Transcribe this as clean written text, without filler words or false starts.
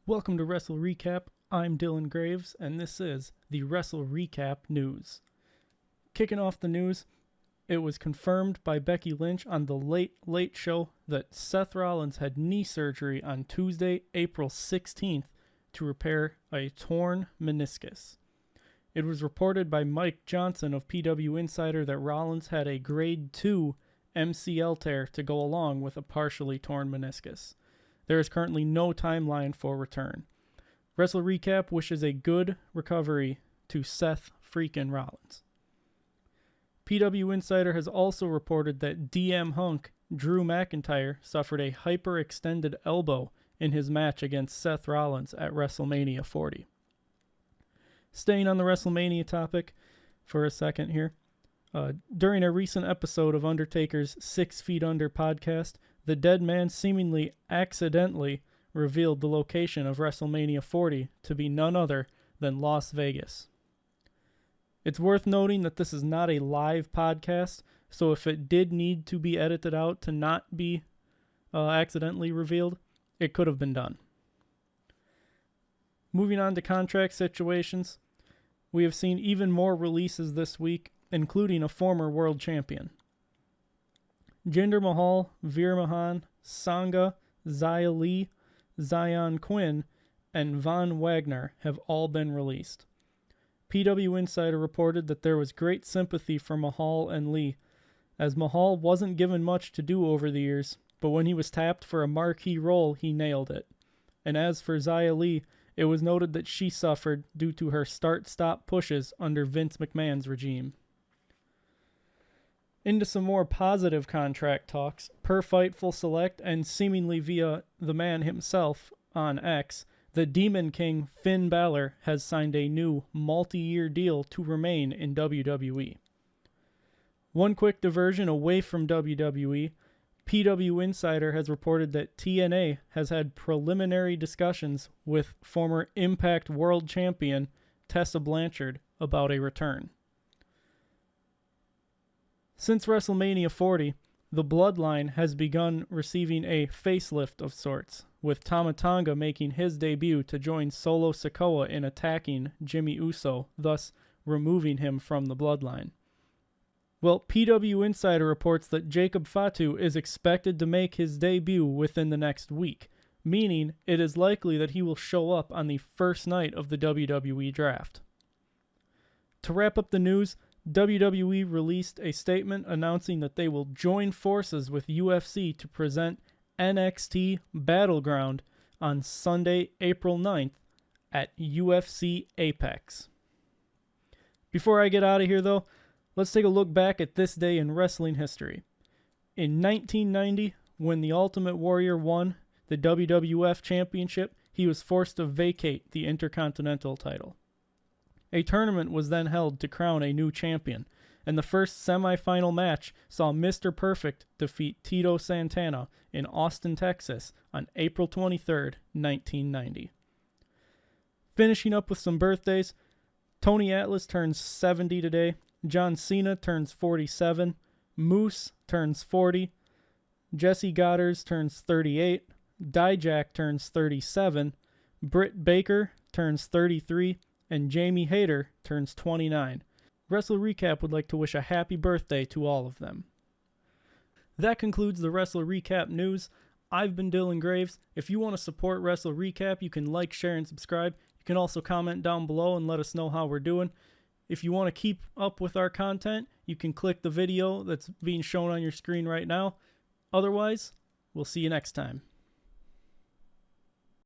Welcome to WrestleRecap. I'm Dylan Graives, and this is the WrestleRecap news. Kicking off the news, it was confirmed by Becky Lynch on the Late Late Show that Seth Rollins had knee surgery on Tuesday, April 16th to repair a torn meniscus. It was reported by Mike Johnson of PW Insider that Rollins had a grade 2 MCL tear to go along with a partially torn meniscus. There is currently no timeline for return. WrestleRecap wishes a good recovery to Seth freaking Rollins. PW Insider has also reported that DM Hunk Drew McIntyre suffered a hyperextended elbow in his match against Seth Rollins at WrestleMania 40. Staying on the WrestleMania topic for a second here. During a recent episode of Undertaker's 6 Feet Under podcast, the dead man seemingly accidentally revealed the location of WrestleMania 40 to be none other than Las Vegas. It's worth noting that this is not a live podcast, so if it did need to be edited out to not be accidentally revealed, it could have been done. Moving on to contract situations, we have seen even more releases this week, including a former world champion. Jinder Mahal, Veer Mahan, Sangha, Xia Li, Zion Quinn, and Von Wagner have all been released. PW Insider reported that there was great sympathy for Mahal and Li, as Mahal wasn't given much to do over the years, but when he was tapped for a marquee role, he nailed it. And as for Xia Li, it was noted that she suffered due to her start-stop pushes under Vince McMahon's regime. Into some more positive contract talks, per Fightful Select and seemingly via the man himself on X, the Demon King Finn Balor has signed a new multi-year deal to remain in WWE. One quick diversion away from WWE, PW Insider has reported that TNA has had preliminary discussions with former Impact World Champion Tessa Blanchard about a return. Since WrestleMania 40, the Bloodline has begun receiving a facelift of sorts, with Tama Tonga making his debut to join Solo Sikoa in attacking Jimmy Uso, thus removing him from the Bloodline. Well, PW Insider reports that Jacob Fatu is expected to make his debut within the next week, meaning it is likely that he will show up on the first night of the WWE Draft. To wrap up the news, WWE released a statement announcing that they will join forces with UFC to present NXT Battleground on Sunday, April 9th at UFC Apex. Before I get out of here, though, let's take a look back at this day in wrestling history. In 1990, when the Ultimate Warrior won the WWF Championship, he was forced to vacate the Intercontinental title. A tournament was then held to crown a new champion, and the first semi-final match saw Mr. Perfect defeat Tito Santana in Austin, Texas on April 23rd, 1990. Finishing up with some birthdays, Tony Atlas turns 70 today, John Cena turns 47, Moose turns 40, Jesse Goddard turns 38, Dijak turns 37, Britt Baker turns 33, and Jamie Hayter turns 29. WrestleRecap would like to wish a happy birthday to all of them. That concludes the WrestleRecap news. I've been Dylan Graives. If you want to support WrestleRecap, you can like, share, and subscribe. You can also comment down below and let us know how we're doing. If you want to keep up with our content, you can click the video that's being shown on your screen right now. Otherwise, we'll see you next time.